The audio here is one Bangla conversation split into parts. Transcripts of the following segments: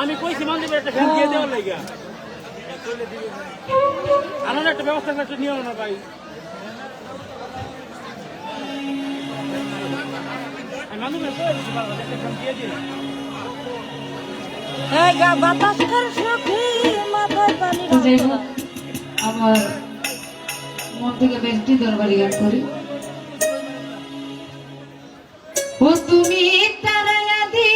আমি কইছি মন্দির একটা ফ্যান দিয়ে দেওয়ার লাগে আমার একটা ব্যবস্থা করতে নিও না ভাই আমার মন থেকে বেশি দরবারি গান করি ও তুমি তারায়া দি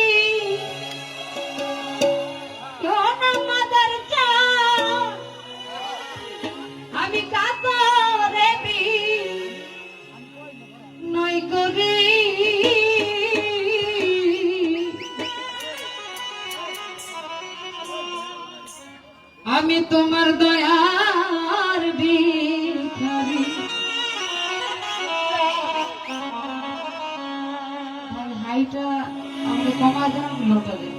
কোন মাদার চা আমি কাতরে বি নই করি আমি তোমার দয়ার ভিখারি হাইটা আমাকে কমা দেন লোটা দেন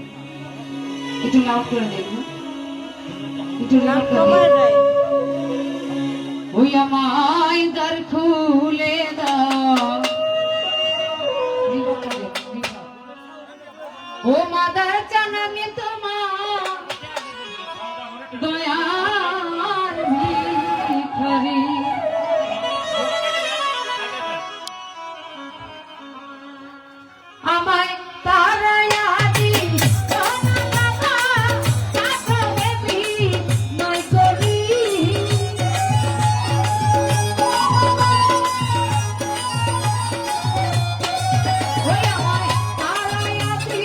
একটু লাউড করে দেখবো একটু লাউড করে ওই আমায় দ্বার খুলে দাও ও মাদার চান আমি তোমার দয়ার ভিখারি আমায় তারায়া দি নয় করি ওই আমায় তারায়া দি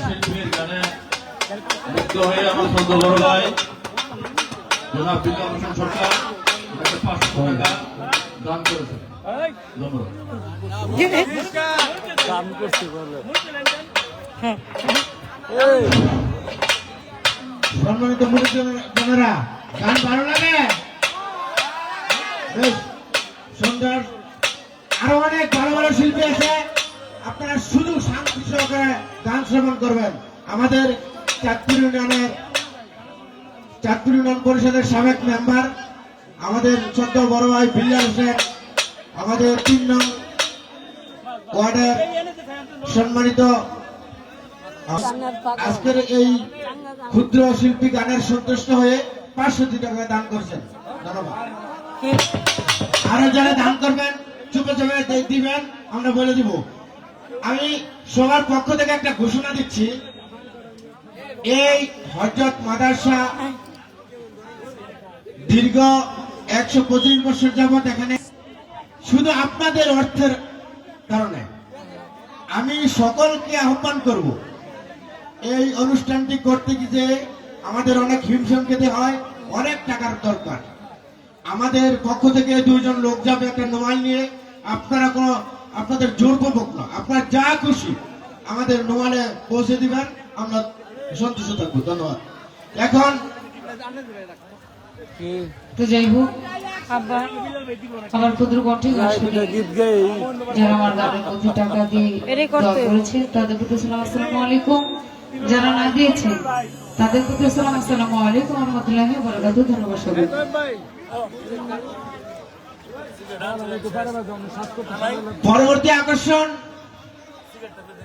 শিল্পীর গানে মুগ্ধ হয়ে আমার সদ্য বড় ভাই জনাব বিল্লাল হোসেন সরকার 500 টাকা দান করেছেন। সম্মানিত মুরব্বীরা, গান ভালো লাগে? বেশ সুন্দর। আরো অনেক ভালো ভালো শিল্পী আছে, আপনারা শুধু শান্তি সহকারে গান শ্রবণ করবেন। আমাদের চাঁদপুর ইউনিয়ন পরিষদের সাবেক মেম্বার আমাদের ছোট্ট বড় ভাই বিল্লাল হোসেন, আমাদের 3 নং ওয়ার্ডের সম্মানিত আজকের এই ক্ষুদ্র শিল্পী গানের সন্তুষ্ট হয়ে 500 টাকা দান করছেন। ধন্যবাদ। আরো যারা দান করবেন চুপে চুপে দিবেন, আমরা বলে দিব। আমি সবার পক্ষ থেকে একটা ঘোষণা দিচ্ছি, এই হযরত মাদ্রাসা দীর্ঘ 125 বছর যাবৎ এখানে শুধু আপনাদের অর্থের কারণে আমি সকলকে আহ্বান করব, এই অনুষ্ঠানটি করতে গিয়ে আমাদের অনেক হিমশিম খেতে হয়, অনেক টাকার দরকার। আমাদের পক্ষ থেকে 2 জন লোক যাবে একটা মোবাইল নিয়ে। আপনারা কোনো আপনাদের জোরপূর্বক না, আপনার যা খুশি আমাদের নোয়ালে পৌঁছে দিবেন, আমরা সন্তুষ্ট থাকবো। ধন্যবাদ। এখন তো যাই হোক, আব্বা আমার ক্ষুদ্র কণ্ঠে গান শুনে যারা আমার গানের মধ্যে টাকা দিয়ে দোয়া করেছে তাদের প্রতি সালাম আসসালামু আলাইকুম, যারা না দিয়েছে তাদের প্রতি সালাম আসসালামু আলাইকুম ওয়া রাহমাতুল্লাহি ওয়া বারাকাতুহু। ধন্যবাদ সবাই। পরবর্তী আকর্ষণ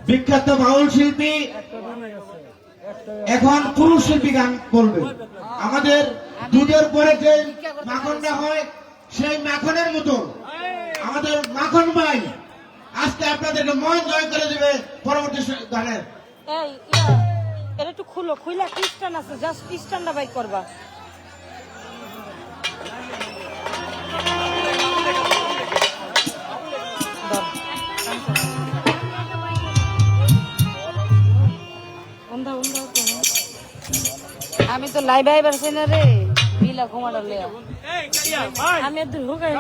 বিখ্যাত বাউল শিল্পী, এখন পুরুষ শিল্পী গান করবে। আমাদের দুধের পরে যে মাখনটা হয় সেই মাখনের মতো আমাদের মাখন ভাই আজকে আপনাদেরকে মন জয় করে দেবে পরবর্তী গানের। এই এটা একটু খুলো, খুইলা খ্রিস্টান আছে, জাস্ট খ্রিস্টানটা বাই করবা। আমি তো লাইভ আইবার চাই না রে, বিলা ঘুমাটা লিয়া আমি একটু ঢুকাই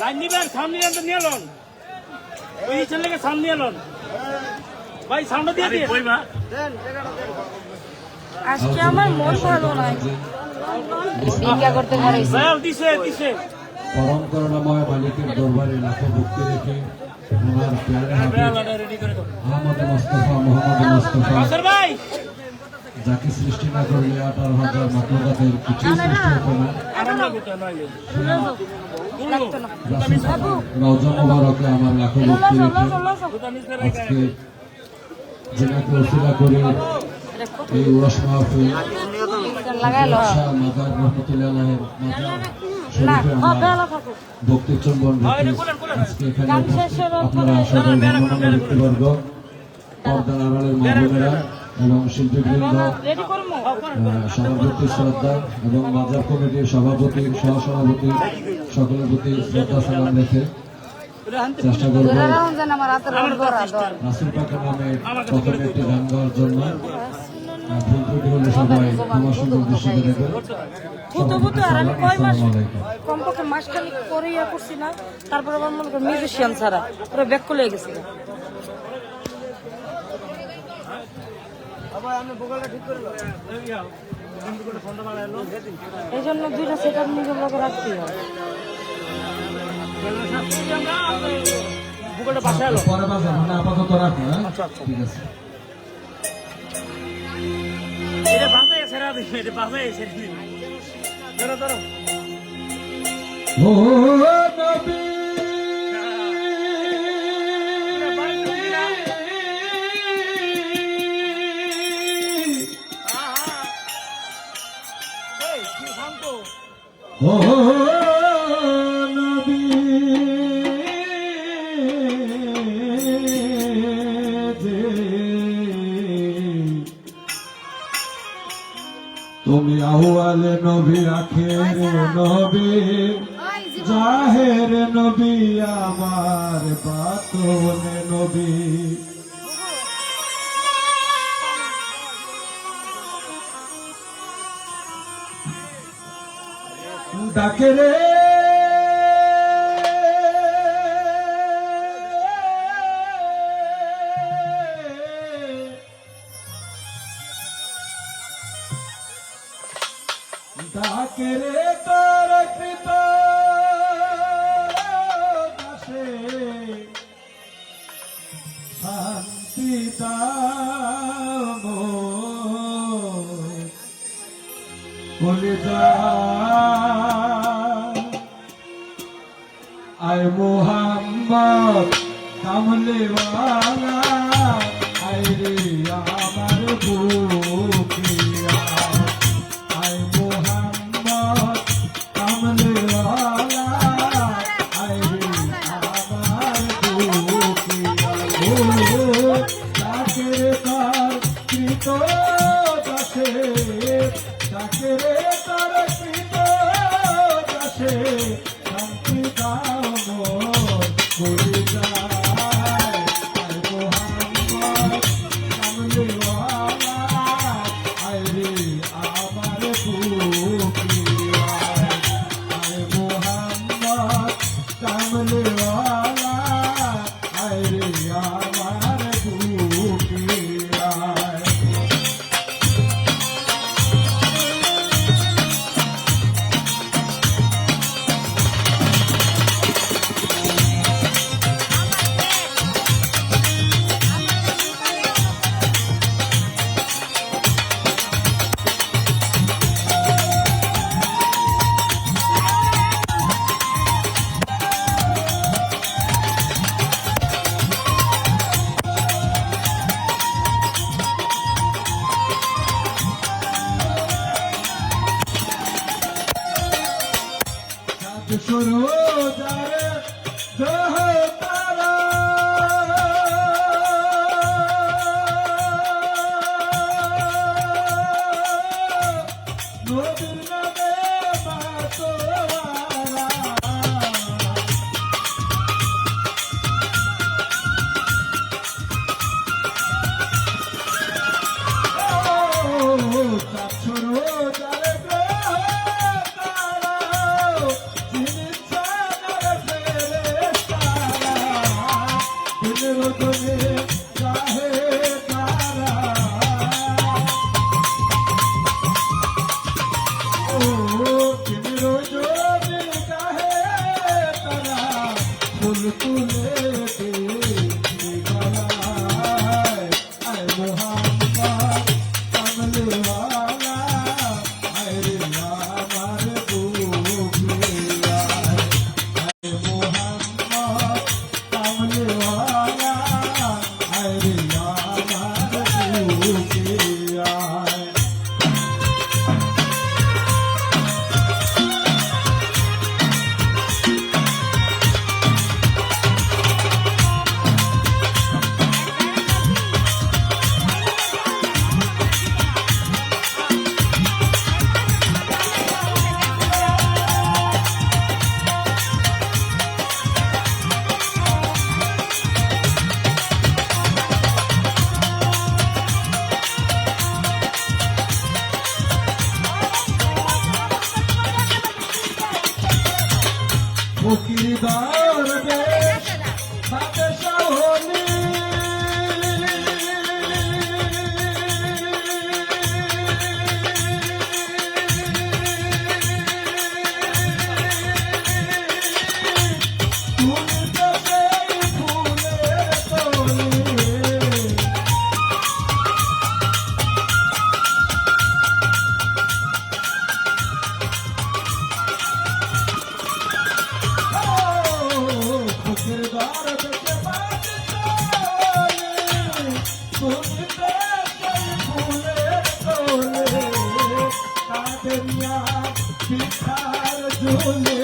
লাইন নিবেন, সামনে নিয়ে তো নিয়ে লন, ওই ছেলেকে সামনে নিয়ে লন ভাই, সামনে দিয়ে দিয়ে কইবা। আজকে আমার মন ভালো নাই, ভিক্ষা করতে পারিস। দিছে দিছে পরম করুণাময় মালিকের দরবারে লাখো ভক্তি রেখে ওনার প্যারে হাবিব রেডি করে দাও আহমদ মুস্তাফা মোহাম্মদ মুস্তাফা আসর ভাই, যাকে সৃষ্টি না করলে 18,000 মাকলুকাতের কিছু সৃষ্টি হতো না। রওজা মোবারকে আমার লাখো ভক্তি রেখে আজকে যেনাকে ওসিলা করে এই উরস মাহফিল শাহ মাদার রহমতুল্লাহ আলাইহির মাজার শরীফে আমার ভক্তি চুম্বন রেখে আজকে এখানে আপনারা সকল গণ্যমান্য ব্যক্তিবর্গ, পর্দার আড়ালের মা বোনেরা এবং শিল্পীবৃন্দ, সভাপতি শ্রদ্ধা এবং মাজার কমিটির সভাপতি সহসভাপতি সকলের প্রতি শ্রদ্ধা সালাম রেখে চেষ্টা করব রাসূল পাকের নামে প্রথমে একটি গান গাওয়ার জন্য। ভুল ত্রুটি হলে সবাই ক্ষমা সুন্দর দৃষ্টিতে দেখবেন। আসসালামু আলাইকুম। কমপক্ষে মাসখানিক পরে ইয়া করছি না, তারপর আমার মনে করি মিউজিশিয়ান ছাড়া পুরো ব্যাক করে গেছি। এই জন্য দুইটা সেট আপ নিজের লোক রাখতে হয়। বুকটা বাসায় এলো, পরে বাজাবো না, আপাতত রাখো। ঠিক আছে। এটা বাসায় ছেড়া দিবে, এটা বাসায় ছেড়ে দিবে। ধরো ধরো ও নবী ও নবী তুমি আউয়ালে নবী আখের নবী জাহের নবী আমার বাতনে নবী। ডাকে রে ডাকে রে তোর কৃত দাসে শান্তি দাম বলে যা আয় মোহাম্মদ কামলেওয়ালা আয় রে আমার বুকিয়া আয় মোহাম্মদ কামলেওয়ালা আয় রে আমার বুকিয়া তাকে তার কৃত দাসে তাকে তার কৃত দাসে শান্তি দাও বলে যায় আয় মোহাম্মদ কামলেওয়ালা আয় রে আমার বুকিয়া আয় মোহাম্মদ কামলেওয়ালা ফুল তুলে দে গলায় আয় মোহাম্মদ কামলিওয়ালা আয় রে আমার বুকে আয় আয় মোহাম্মদ কামলিওয়ালা আয় রে আমার বুকে আয় ফকিরদার বেশ বাদশা হলি তুমি তো সেই ফুলের তলি ফকিরদার বেশে বাদশা হলি তুমি তো সেই ফুলের তলি কাদেরিয়া পিঠার ঝোলে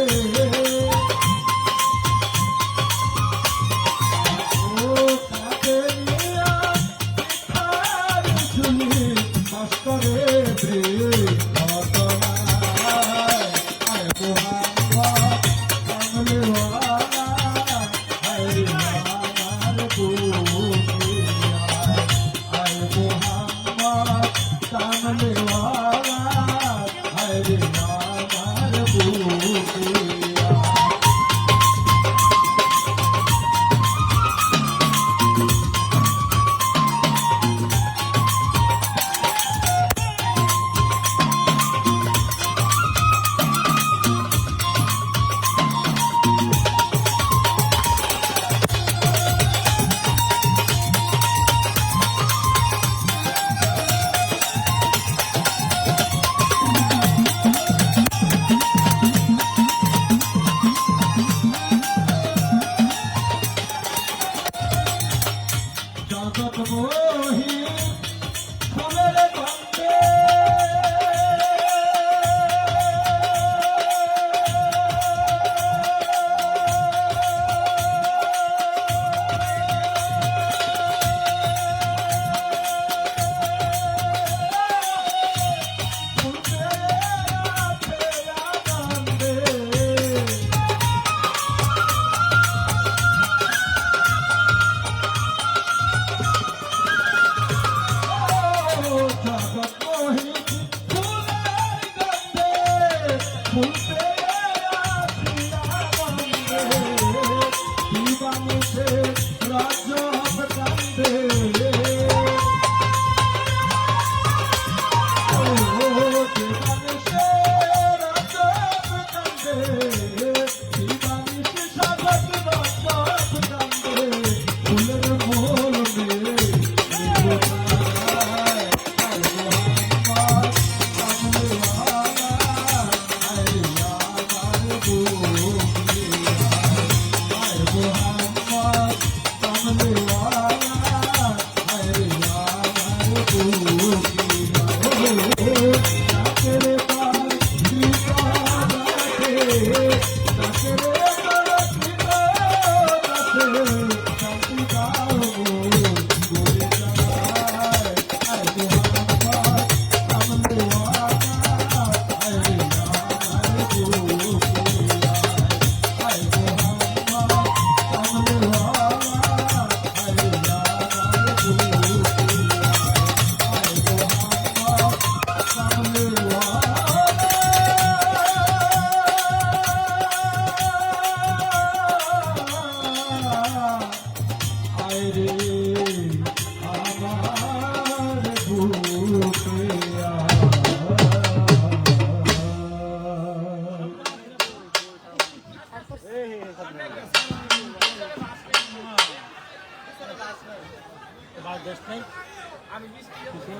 জগৎ মোহি ফুলের গন্ধে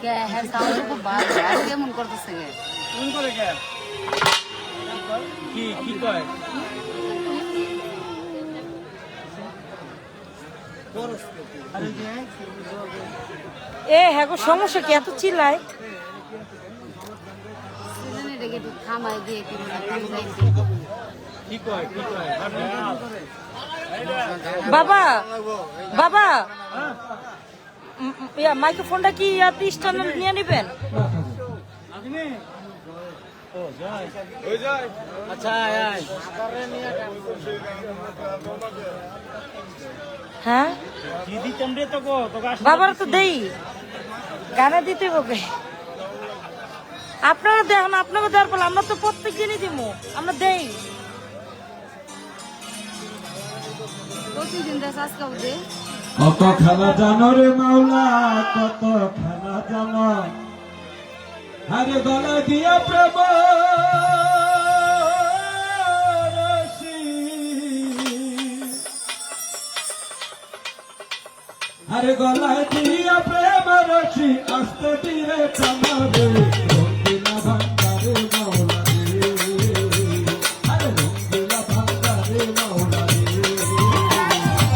হ্যাঁ সাউন্ড খুব ভালো আজকে মন করতেছে ফোন করে কে কি কি কয় এ হ্যাঁ গো সমস্যা কি এত চিল্লায় থামাই দিয়ে কি কয় কি কয় বাবা বাবা ইয়া মাইক্রোফোনটা কি ইয়াতে স্ট্যান্ড নিয়ে নেবেন আদমি ও যাই ওই যাই আচ্ছা আয় হ্যাঁ কি দিতাম রে তো গো তোকে আসলে বাবার তো দেই গানে দিতে হবে আপনারা দেখেন আপনাকে দেওয়ার পর আমরা তো প্রত্যেক দিনই দিব আমরা দেই প্রতিদিন দেশ আজকাল দে কত খেলা জানো রে মাওলা কত খেলা জানো আরে গলা দিয়া প্রেম রশি আরে গলা দিয়া প্রেম রশি আস্তে দিয়ে কামাবে রঙ্গিলা ভান্ডারে মাওলা রে আরে রঙ্গিলা ভান্ডারে মাওলা রে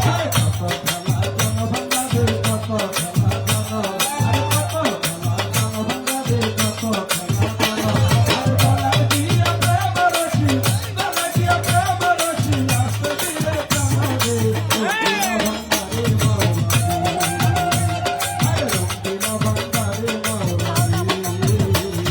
আরে কত খেলা জানো ভান্ডারে কত খেলা জানো আরে কত খেলা জানো ভান্ডারে কত খেলা জানো আরে গলা দিয়া প্রেম রশি গলা দিয়া প্রেম রশি আস্তে দিয়ে কামাবে রঙ্গিলা ভান্ডারে মাওলা রে আরে রঙ্গিলা ভান্ডারে মাওলা রে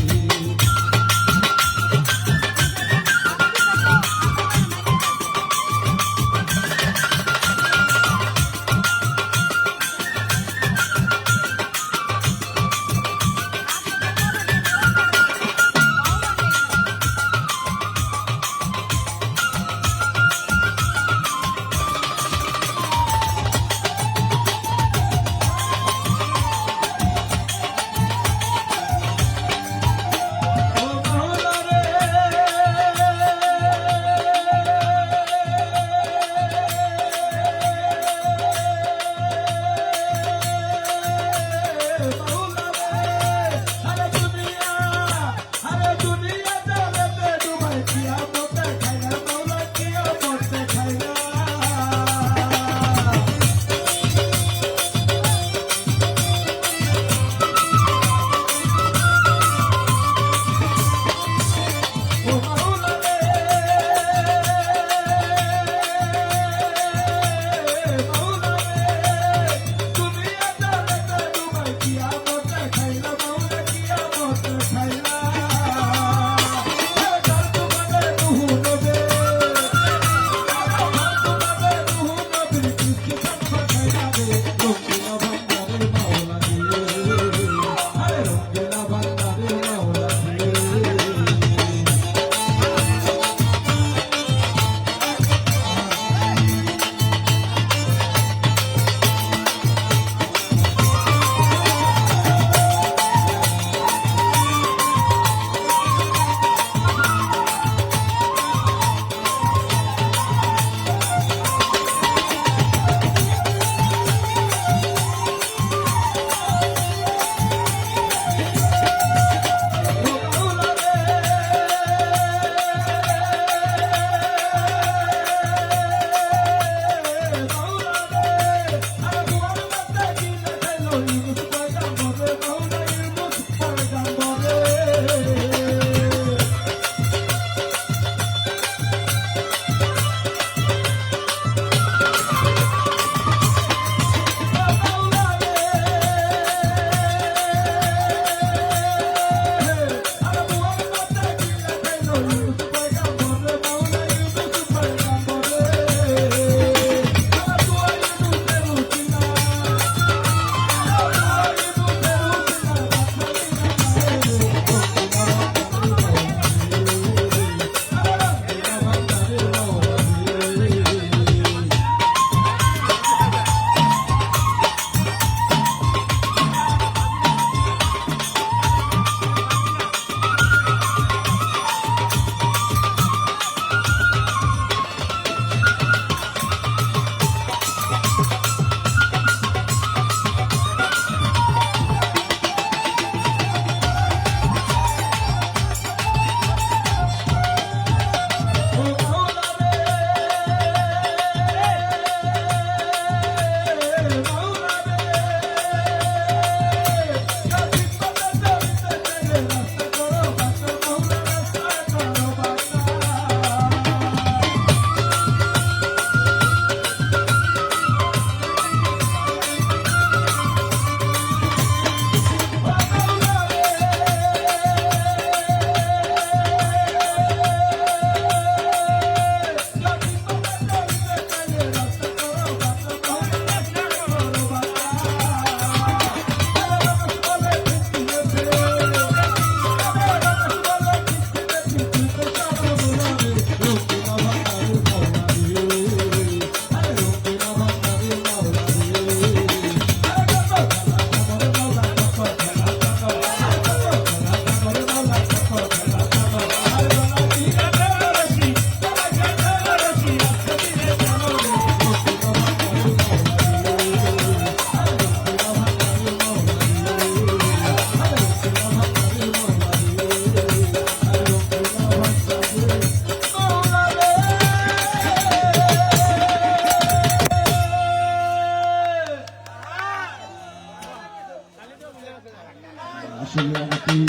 আসলে অনেকেই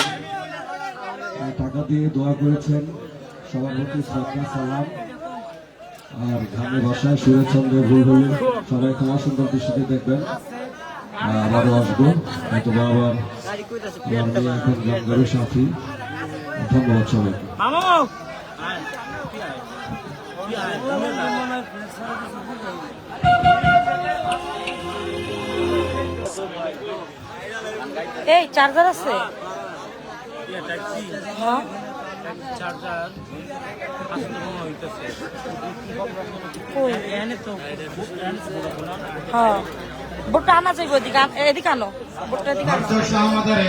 টাকা দিয়ে দোয়া করেছেন, সবার প্রতি শ্রদ্ধা সালাম। আর গ্রামের ভাষায় সুরেশচন্দ্র ভুল হলে সবাই ক্ষমা সুন্দর দৃষ্টিতে দেখবেন। আবারও আসবো, হয়তো আবার এখন গান সাথী। ধন্যবাদ সবাইকে। এই চার্জার আছে? হ্যাঁ চার্জার কই? হ্যাঁ বোটটা আনা যাইব এদিকে আনো বোটটা এদিকে আনো। আমাদের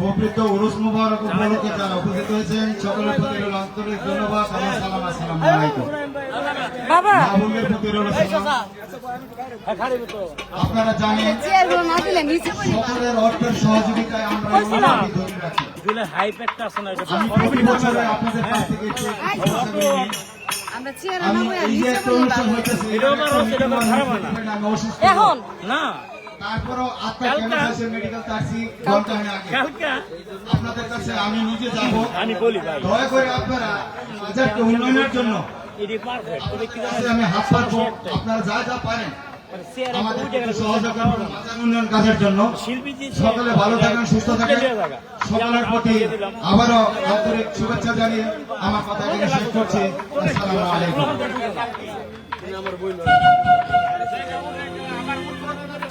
পবিত্র উরুস মুবারক উপলক্ষে যারা উপস্থিত হয়েছেন সকলের প্রতি রইল আন্তরিক ধন্যবাদ। আমার সালাম, আসসালামু আলাইকুম। বাবা মাহবুবের প্রতি রইল সালাম। আপনারা জানেন চেয়ারগুলো না দিলে নিচে পড়ে সকলের অর্থের সহযোগিতায় আমরা এই অনুষ্ঠানটি ধরে রাখি। দিলে হাইপ একটা আছে না, এটা আমি প্রতি বছরে আপনাদের কাছ থেকে একটু খরচা করে নিই। আমরা চেয়ার আমি আনাবো এই যে নিচে একটা পড়ে অনুষ্ঠান হইতেছে, এটাও আমার রোজ, এটা আমার খারাপ না। আমি অসুস্থ এখন না তারপরও আপনার ক্যান্সার মেডিকেল তারছি ঘন্টা আগে কালকা আপনাদের কাছে আমি নিজে যাব। আমি বলি ভাই দয়া করে আপনারা বাজারকে উন্নয়নের জন্য এটি পারফেক্ট, তবে কি কাছে আমি হাত পাতবো। আপনারা যা যা পারেন চেয়ারে আমাদের একটু সহযোগিতা করুন বাজার উন্নয়ন কাজের জন্য। শিল্পী যে সকলে ভালো থাকেন, সুস্থ থাকেন। সকলের প্রতি আবারও আন্তরিক শুভেচ্ছা জানিয়ে আমার কথা এখানে শেষ করছি। আসসালামু আলাইকুম।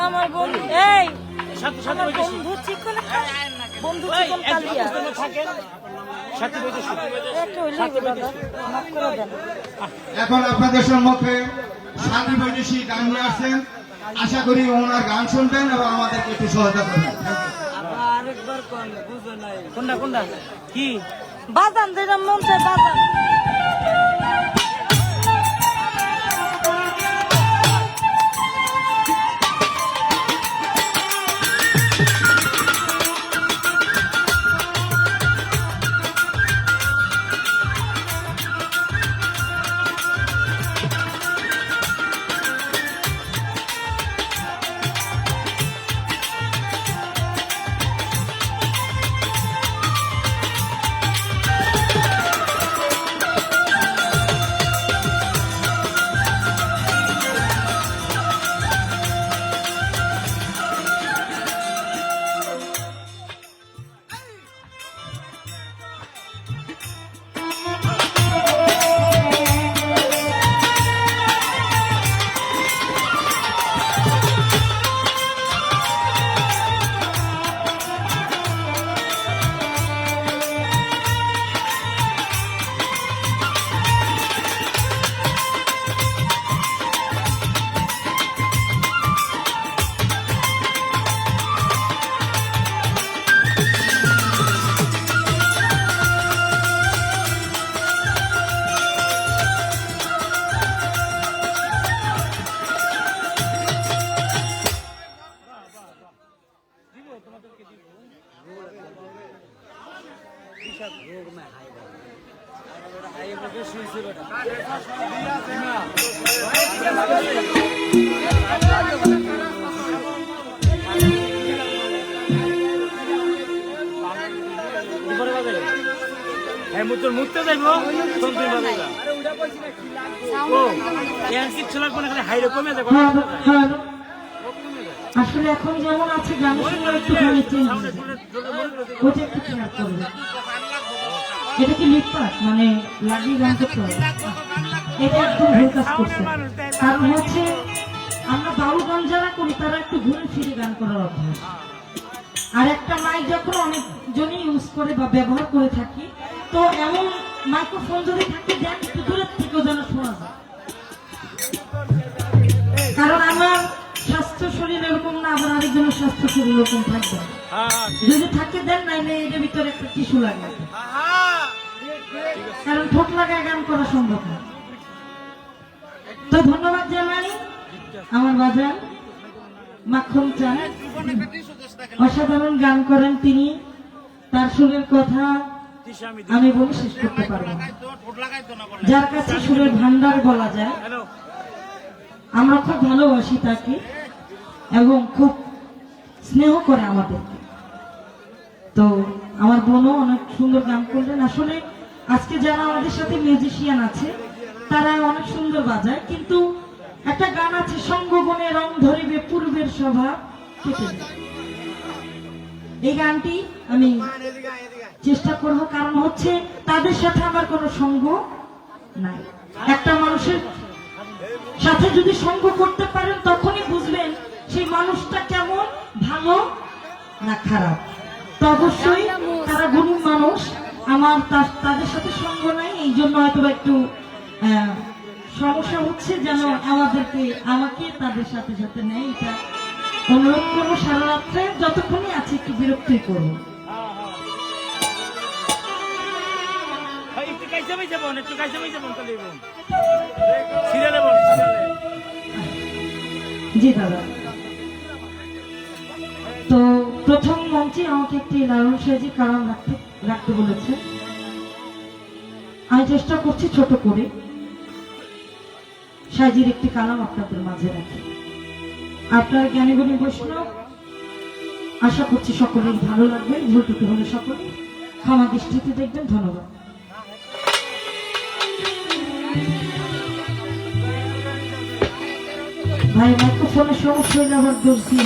আমার বন্ধু এই সাথে সাথে আমার বন্ধু চিকন বন্ধু চিকন কালিয়া থাকেন সাথে বৈদেশি একটা হইলে দাদা মাফ করে দেন। এখন আপনাদের সম্মুখে সাথী বৈদেশিক গান নিয়ে আসছেন। আশা করি ওনার গান শুনবেন এবং আমাদেরকে একটু সহায়তা করবেন। কোনটা কোনটা কি বাজান যেটা মন চায় বাজান। হ্যাঁ মুত্তর মুততে যাইবো সন্তুই বাজাইবা ও এন কিচ্ছু লাগবে না, খালি হাইরে কমে যাবে। হ্যাঁ, আসলে এখন যেমন আছে গানের সঙ্গে একটু চেঞ্জ ওটা একটু খেয়াল করবে। এটা কি লিপপাট মানে লাগিয়ে গান করতে হবে? এটা একদম ভুল কাজ করছে। কারণ হচ্ছে আমরা বাউল গান যারা করি তারা একটু ঘুরে ফিরে গান করার অভ্যাস। আর একটা মাইক যখন অনেকজনই ইউজ করে বা ব্যবহার করে থাকি, তো এমন মাইক্রোফোন যদি থাকে দেন একটু দূরের থেকেও যেন শোনা যায়। কারণ আমার স্বাস্থ্য শরীর এরকম না, আবার আরেকজনের স্বাস্থ্য শরীর এরকম থাকবে না। যদি থাকে দেন, নাইলে এর ভিতরে একটা টিস্যু লাগে, কারণ ঠোঁট লাগায় গান করা সম্ভব না। তো ধন্যবাদ জানাই আমার বাজার মাখন চান, অসাধারণ গান করেন তিনি। তার সুরের কথা আমি বলে শেষ করতে পারবো না। যার কাছে সুরের ভান্ডার বলা যায়, আমরা খুব ভালোবাসি তাকে এবং খুব স্নেহ করে আমাদেরকে। তো আমার বোনও অনেক সুন্দর গান করলেন। আসলে আজকে যারা আমাদের সাথে মিউজিশিয়ান আছে তারা অনেক সুন্দর বাজায়, কিন্তু একটা গান আছে, সঙ্গবনে রং ধরিবে পূর্বের স্বভাব কেটে যায়। এই গানটি আমি চেষ্টা করব, কারণ হচ্ছে তাদের সাথে আমার কোনো সঙ্গ নাই। একটা মানুষের সাথে যদি সঙ্গ করতে পারেন তখনই বুঝবেন সেই মানুষটা কেমন, ভালো না খারাপ। তো অবশ্যই তারা গরিব মানুষ, আমার তাদের সাথে সঙ্গ নাই, এই জন্য হয়তো একটু সমস্যা হচ্ছে, যেন আমাকে তাদের সাথে সাথে নেয়। এটা অনুরোধ করবো, সারা রাত্রে যতক্ষণই আছে একটু বিরক্তি করবো। একটু কাইসে পাইছে বোন, একটু কাইসে পাইছে বোন, তাহলে বোন সিরিয়ালে বোন, সিরিয়ালে। জি দাদা, তো প্রথম মঞ্চে আমাকে একটি লালন সাজি কালাম রাখতে বলেছে। আমি চেষ্টা করছি ছোট করে সাজির একটি কালাম আপনাদের মাঝে রাখি। আপনার জ্ঞানীগুণী বৈষ্ণব, আশা করছি সকলেই ভালো লাগবে। ভুল টুকু হলে সকলে ক্ষমা দৃষ্টিতে দেখবেন। ধন্যবাদ। ভাই মাইক্রোফোনের সমস্যা হলে আবার দর্শি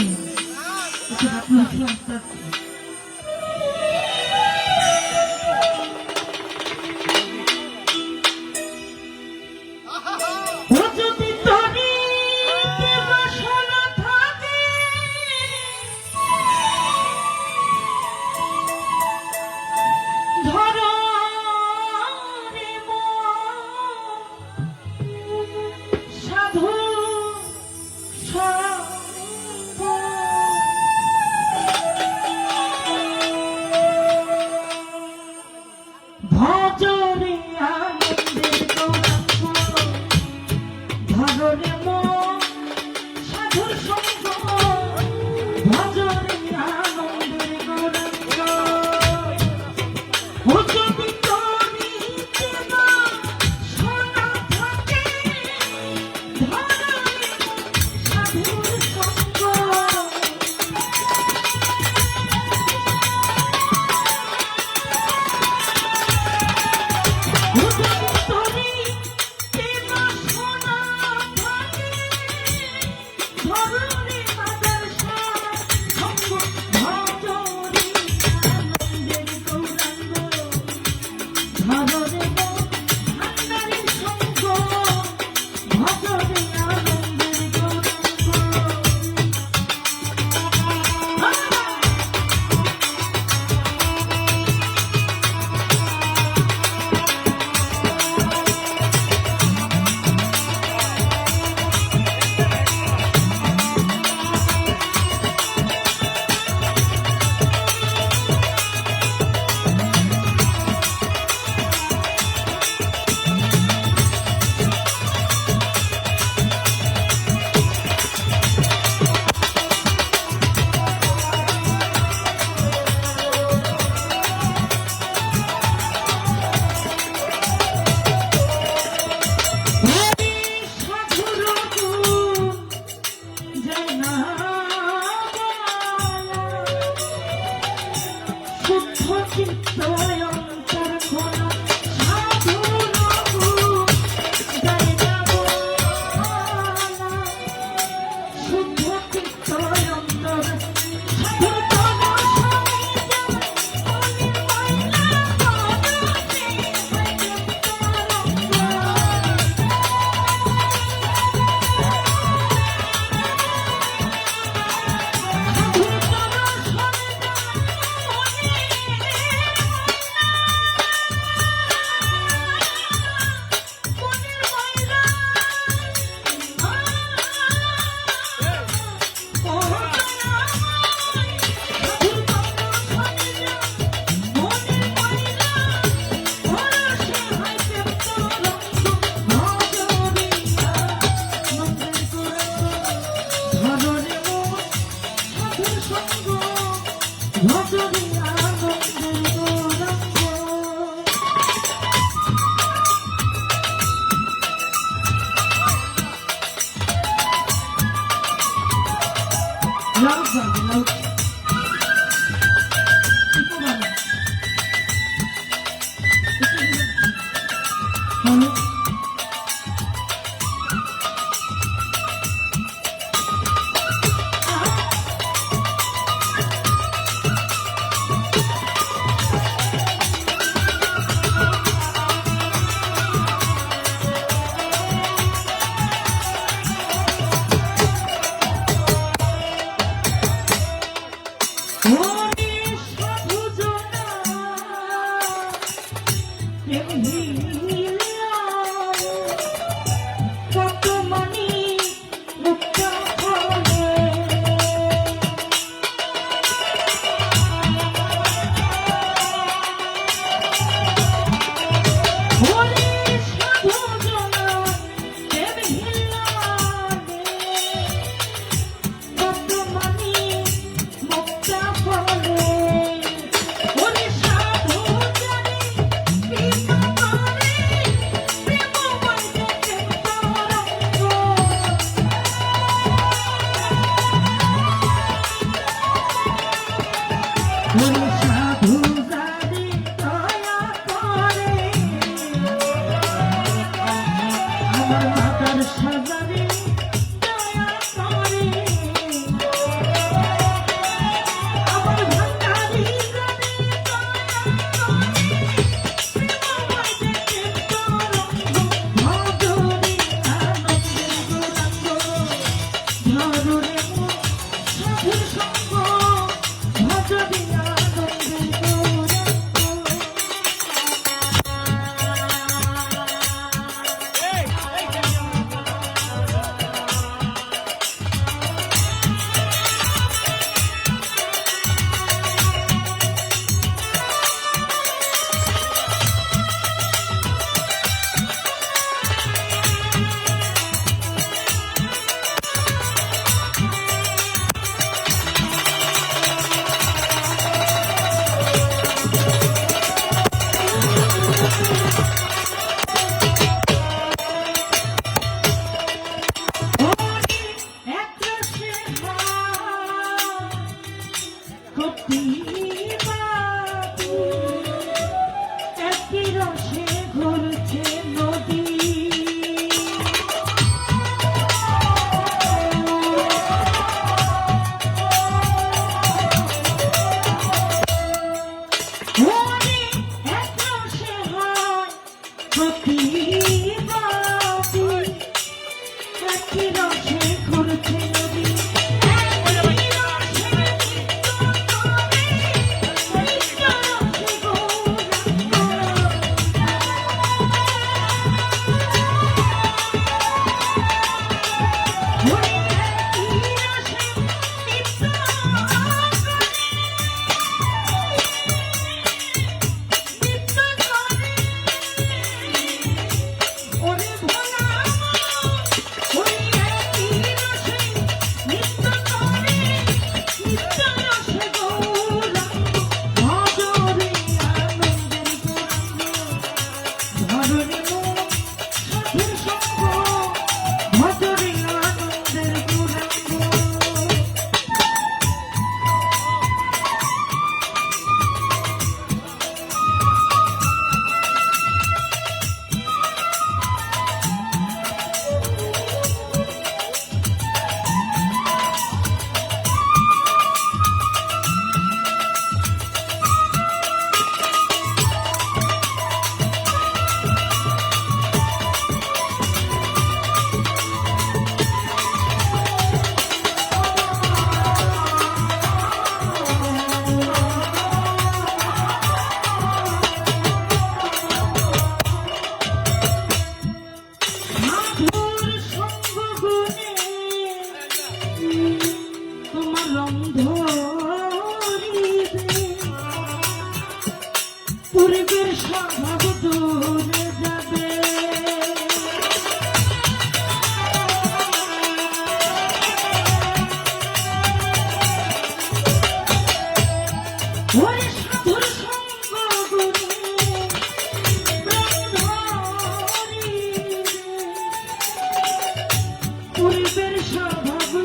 আশা ভাবো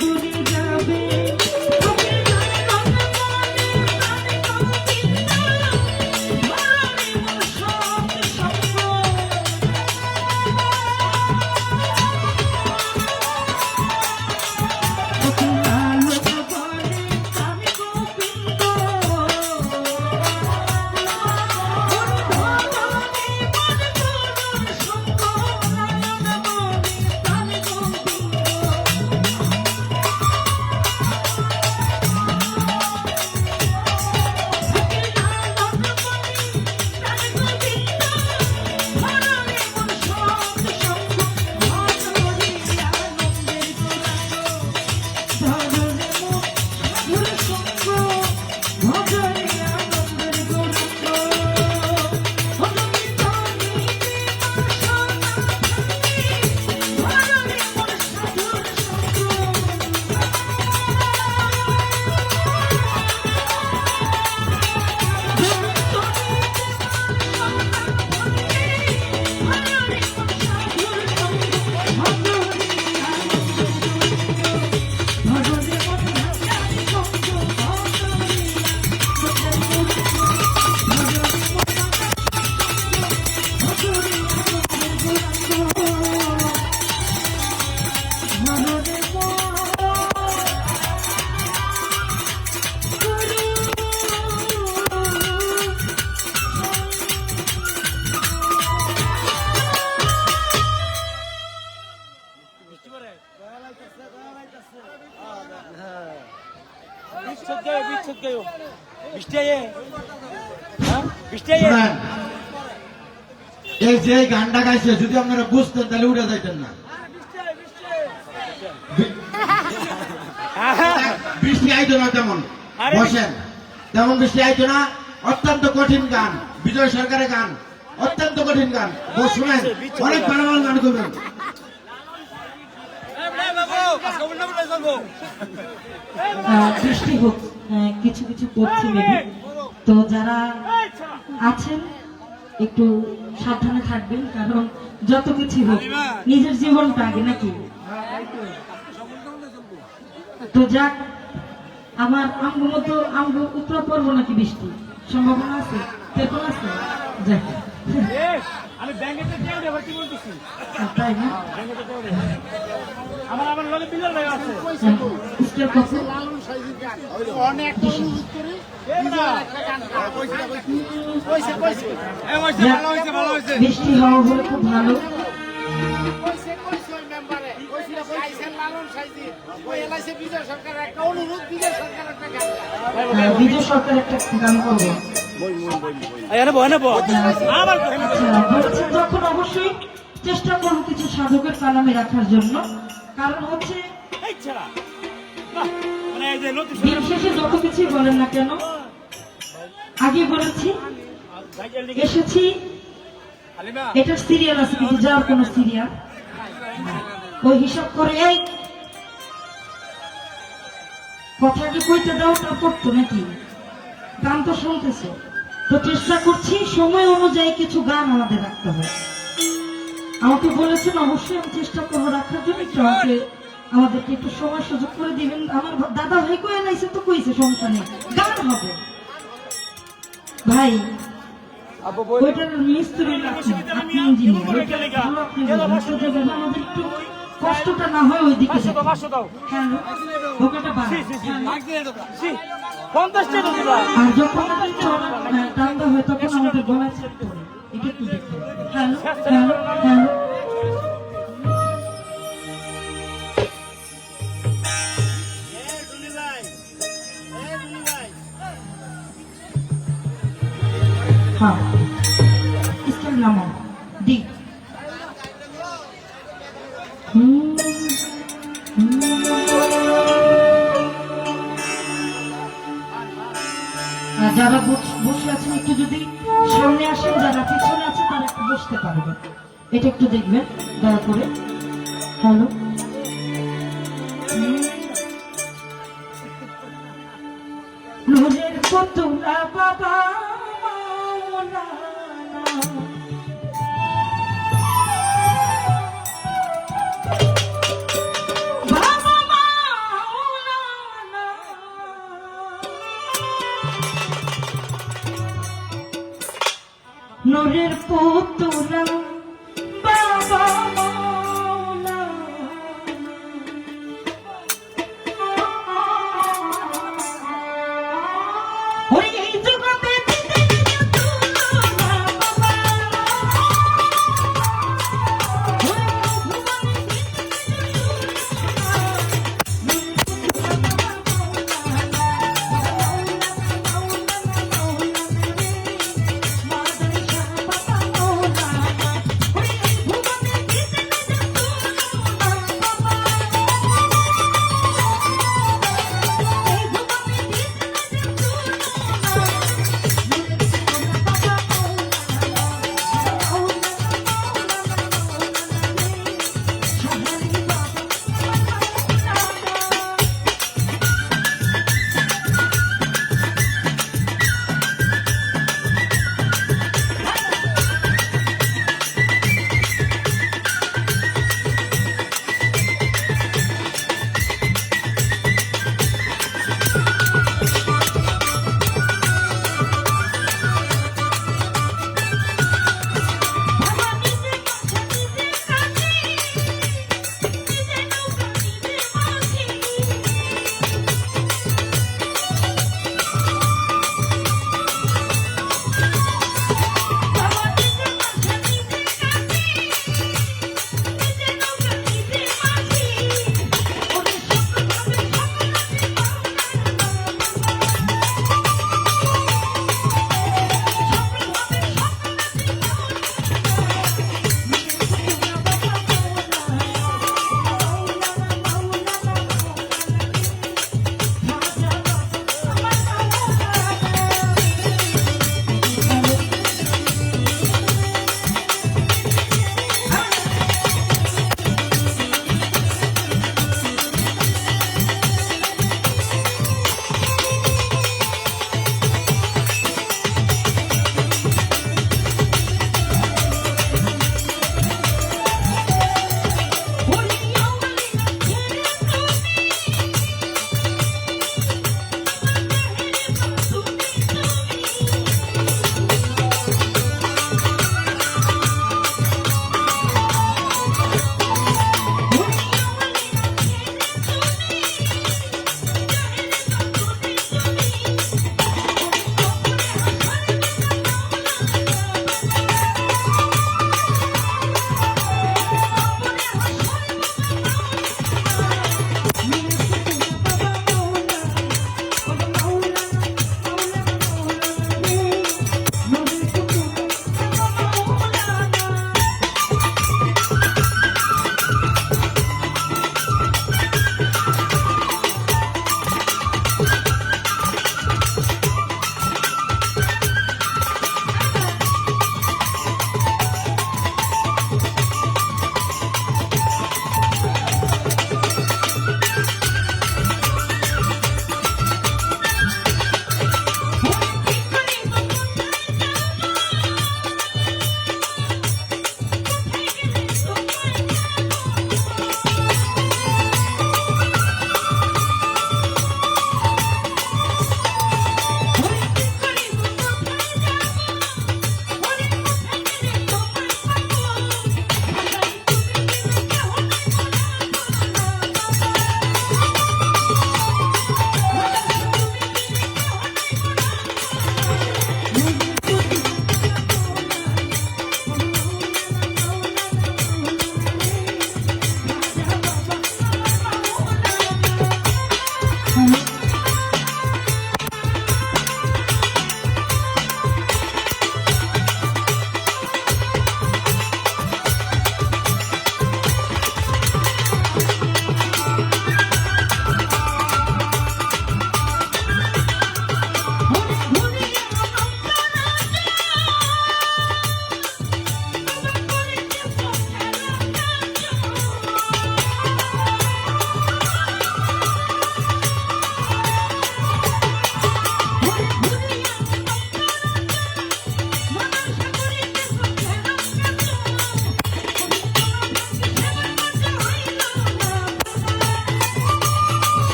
দূরে যাবে বুকের গানে কথা বলে প্রাণে কবিতা মরণে মন সব সঙ্গ শুনেন, এই যে গানটা গাইছে যদি আপনারা বুঝতেন তাহলে উঠে যাইতেন না। বৃষ্টি আইতো না তেমন, বসেন, তেমন বৃষ্টি আইতো না। অত্যন্ত কঠিন গান, বিজয় সরকারের গান, অত্যন্ত কঠিন গান। শুনেন, অনেক ভালো ভালো গান করবেন। বৃষ্টি হোক, কিছু কিছু করছি মেবি। তো যারা আছেন একটু সাবধানে থাকবেন, কারণ যত কিছু হোক নিজের জীবনটা আগে নাকি। তো যাক, আমার আমগো মতো আমগো উত্তর পড়বো নাকি বৃষ্টি সম্ভাবনা আছে, পেপন আছে, যাক আমি ব্যাংকে টাকা দেব কি বলতেছি তাই না। ব্যাংকে টাকা দেব আমার আমার লগে বিলের ভাই আছে স্টেপ কত অনেক অনুরোধ করে বৃষ্টি হওয়া হলে খুব ভালো। বিজয় সরকার একটা গান করবো বলছেন, তখন অবশ্যই চেষ্টা করবো কিছু সাধকের কালামে রাখার জন্য। কারণ হচ্ছে দিন শেষে যত কিছুই বলেন না কেন, আগে বলেছি এসেছি, এটা সিরিয়াল আছে কিন্তু যার কোন সিরিয়াল ওই হিসাব করে এই কথা কি কইতে দাও, তা করতো নাকি, গান তো শুনতেছে। তো চেষ্টা করছি সময় অনুযায়ী কিছু গান আমাদের রাখতে হবে। আমাকে বলেছেন অবশ্যই আমি চেষ্টা করবো রাখার জন্য, একটু আমাদেরকে একটু সময় সুযোগ করে দিবেন। আমার দাদা ভাই কয়ে নাইছে তো কইছে সমস্যা নেই, গান হবে ভাই। ওইটার মিস্ত্রি আপনি ইঞ্জিনিয়ার, আমাদের একটু কষ্টটা না হয় ওইদিকে। হ্যাঁ ওটা আর যখন টান্দা হয় তখন আমাদের গলায় চেক করে এটা একটু দেখুন। হ্যালো হ্যালো হ্যালো हाँ इसका नाम दी যারা বসে আছেন একটু যদি সামনে আসেন, যারা পিছনে আছে তারা একটু বসতে পারবেন, এটা একটু দেখবেন দয়া করে। হ্যালো নূরের পুতুলা বাবা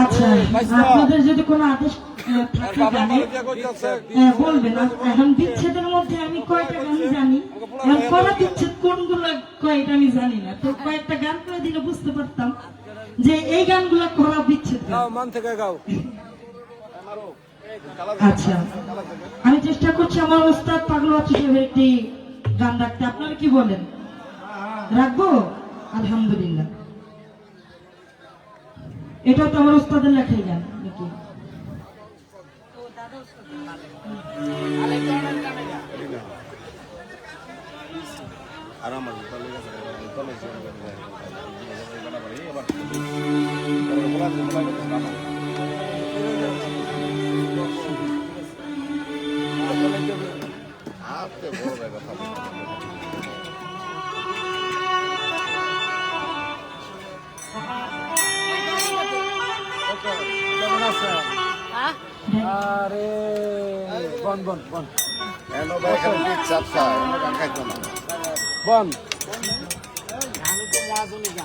আচ্ছা, আপনাদের যদি কোনো আদেশ থাকে জানে বলবেন। এখন বিচ্ছেদের মধ্যে আমি কয়টা গান জানি, এখন করা বিচ্ছেদ কোনগুলো কয়টা আমি জানি না, তো কয়েকটা গান করে দিলে বুঝতে পারতাম যে এই গানগুলো করা বিচ্ছেদ গান। মন থেকে গাও। আচ্ছা, আমি চেষ্টা করছি আমার ওস্তাদ পাগল বাচ্চু সাহেবের একটি গান রাখতে, আপনারা কি বলেন? রাখবো? আলহামদুলিল্লাহ। এটাও তো আমার ওস্তাদের লেখাই গান নাকি? আরে বন বন বন বন।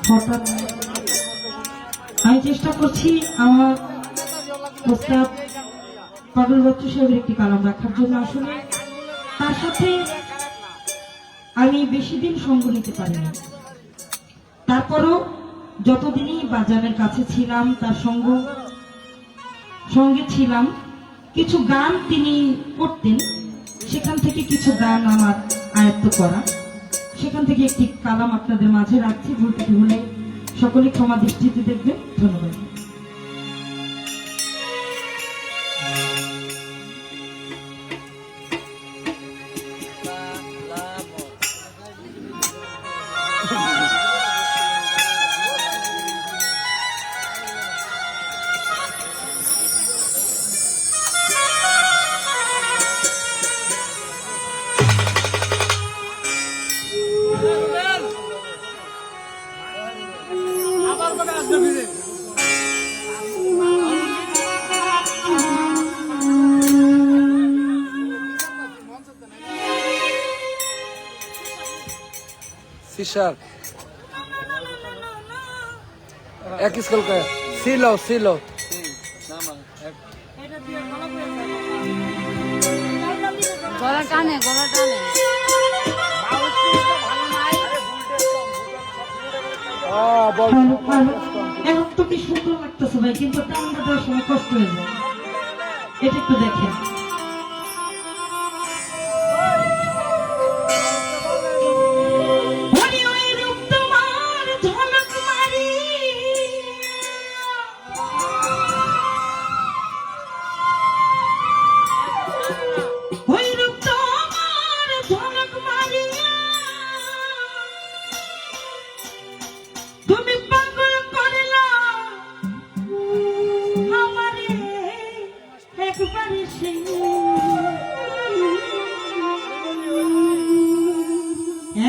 হঠাৎ আমি চেষ্টা করছি আমার ওস্তাদ পাগল বাচ্চু সাহেবের একটি কালাম রাখার জন্য। আসলে তার সাথে আমি বেশি দিন সঙ্গ নিতে পারিনি, তারপরও যতদিনই বাজানের কাছে ছিলাম তার সঙ্গে ছিলাম। কিছু গান তিনি করতেন, সেখান থেকে কিছু গান আমার আয়ত্ত করা, সেখান থেকে একটি কালাম আপনাদের মাঝে রাখছি। ভুল ত্রুটি হলে সকলে ক্ষমা দৃষ্টিতে দেখবেন। ধন্যবাদ। सिशार एक स्कूल का सिलो सिलो গলা টানে গলা টানে এখন তো কি সুন্দর লাগতেছে ভাই, কিন্তু টানটা দেওয়ার সময় কষ্ট হয়ে যায়। এটা একটু দেখেন।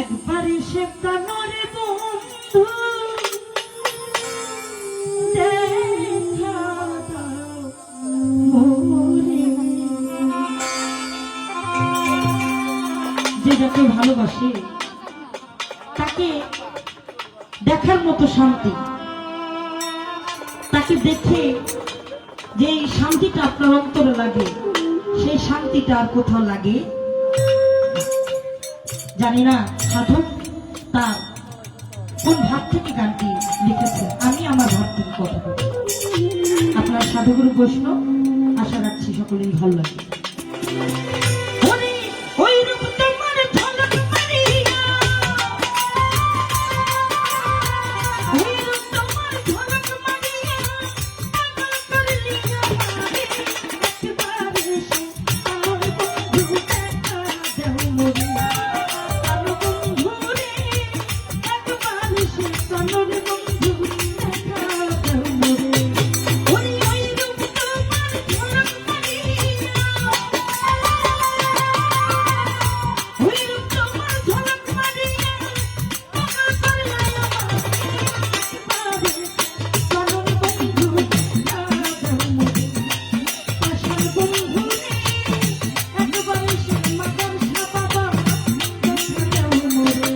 একবারে সে কানরে বন্ধু দেখা দাও মোরে। যে যাকে ভালোবাসে তাকে দেখার মতো শান্তি, তাকে দেখে যে শান্তিটা আপনার অন্তরে লাগে, সেই শান্তিটা আর কোথাও লাগে জানি না। সাধক তার কোন ভাব থেকে গানটি লিখেছেন, আমি আমার ভাব থেকে কথা বলি। আপনার সাধুগুরু বৈষ্ণব, আশা রাখছি সকলেই ভালো লাগে। প্রাণের বন্ধু দেখা দাও মোরে ওই ওই রূপ তোমার ঝলক মারিয়া ওই রূপ তোমার ঝলক মারিয়া পাগল করলাই আমারে প্রাণের বন্ধু দেখা দাও মোরে পাশার বন্ধু একবারে সে মাদার সাবাবা দেখা দাও মোরে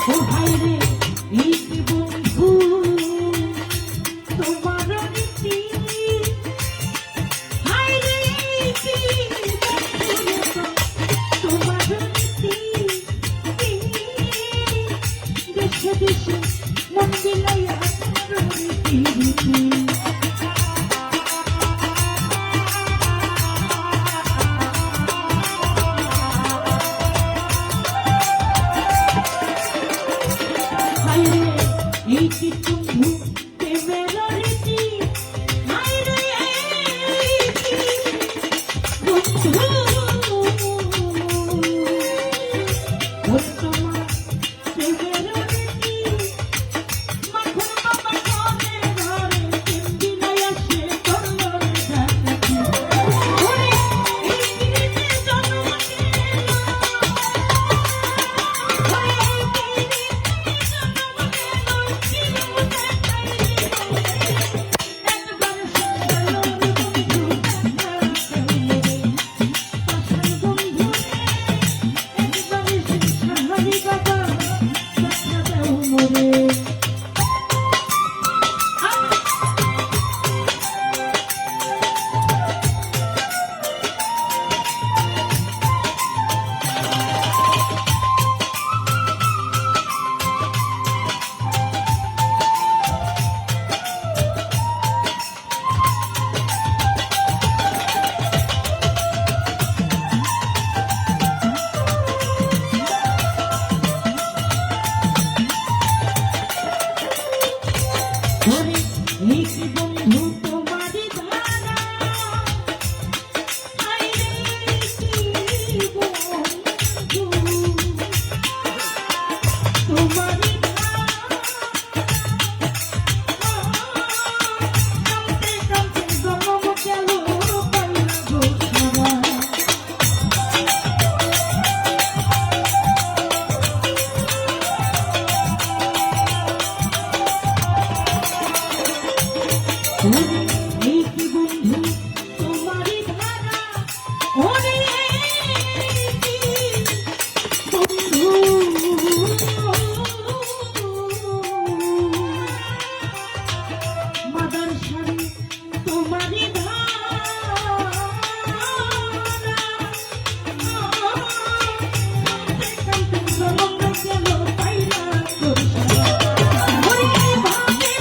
ও ভাইরে এই কি বন্ধু তোমার রীতি ভাইরে এই কি বন্ধু তোমার রীতি দেশে দেশে মন বিলাইয়া তোমার রীতি হায়রে এই কি বন্ধু প্রেমের রীতি হায়রে এই কি বন্ধু ও তোমার প্রেমের রীতি মাখন বাবা ঘরে ঘরে তিন দিন আসে করলো রে ডাকাতি ওরে এই রীতি জন্ম গেল ওরে এই ওরে এই কি বন্ধু তোমারি ধারা হায়রে এই কি বন্ধু তোমারি কাঁদতে কাঁদতে জন্ম গেল পাইলা গো সারা ওরে এই কি বন্ধু তোমারি ধারা ওরে এই কি বন্ধু মাদার শাড়ি তোমারি ধারা কাঁদতে কাঁদতে জন্ম গেল পাইলা গো সারা ওরে ভাবে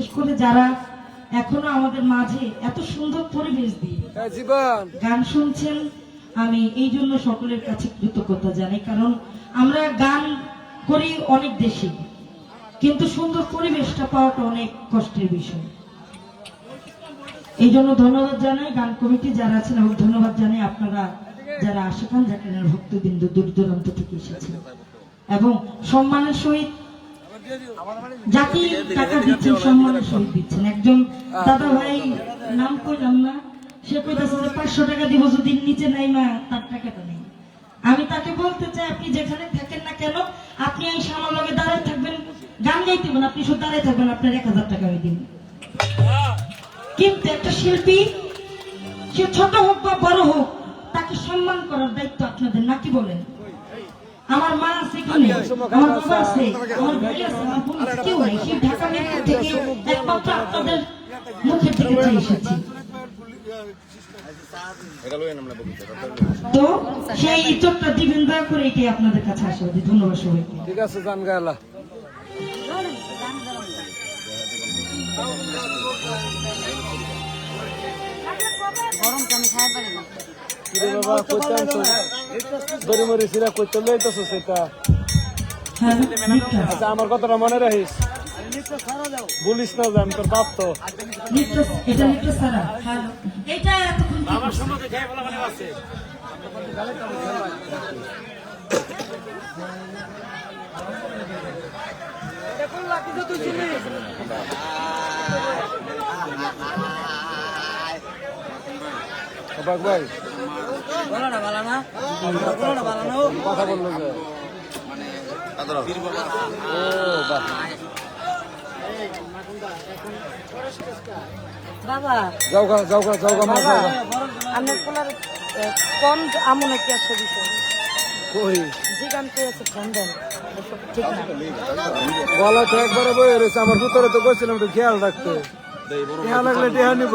বিশেষ করে যারা এখনো আমাদের মাঝে এত সুন্দর পরিবেশ দিয়ে জীবন গান শুনছেন, আমি এই জন্য সকলের কাছে কৃতজ্ঞতা জানাই। কারণ আমরা গান করি অনেক দেশে, কিন্তু সুন্দর পরিবেশটা পাওয়াটা অনেক কষ্টের বিষয়। এই জন্য ধন্যবাদ জানাই গান কমিটি যারা আছেন, এবং ধন্যবাদ জানাই আপনারা যারা আশিকান জাকিরের ভক্তবৃন্দ দূর দূরান্ত থেকে এসেছেন এবং সম্মানের সহিত যাকে টাকা দিচ্ছেন সম্মানের সহিত দিচ্ছেন। একজন দাদা ভাই নাম কইলাম না, সে কইতাছে যে 500 টাকা দিব যদি নিচে নাই মা তার টাকাটা নেই। আমি তাকে বলতে চাই আপনি যেখানে থাকেন না কেন, আপনি এই সামালগে দাঁড়ায় থাকবেন, গান গাইতেবেন, আপনি শুধু দাঁড়ায় থাকবেন, আপনার 1000 টাকা আমি দিব। কিন্তু একটা শিল্পী সে ছোট হোক বা বড় হোক, তাকে সম্মান করার দায়িত্ব আপনাদের, নাকি বলেন? আমার মা আছে এখানে, আমার বাবা আছে, আমার ভাই আছে, আমার বোন আছে, কেউ নাই। সেই ঢাকা মেট্রো থেকে একমাত্র আপনাদের মুখের দিকে চেয়ে এসেছি। তো সেই ইজ্জতটা দিবেন দয়া করে, এটাই আপনাদের কাছে আশীর্বাদ। ধন্যবাদ সবাইকে। ঠিক আছে গান গাইলা গরম তো আমি খাই পারি না। কিরে বাবা কইতে আনছো দড়ি মরি সিরা কইতে লইতেছো সেটা। হ্যাঁ, নিত্যা। আচ্ছা আমার কথাটা মনে রাখিস, বলিস না যে আমি তোর বাপ তো। নিত্যা, এটা নিত্যা সারা। হ্যাঁ, এটা এতক্ষণ কি আমার সম্মুখে খেয়ে বলা মানে আছে বাক ভাই গলাটা ভালো না, কথা বললো যে ও বাহ বাবা যাও গা যাও গা যাও গা মার যাও গা। আমি কোলার কম আমন কি আছে বিষয় কই যে গান পেয়েছে ফোন দেন, এসব ঠিক না। গলা তো একবারে বয়ে রয়েছে, আমার ভিতরে তো কইছিলাম একটু খেয়াল রাখতে, খেয়াল রাখলে টেহা নিব।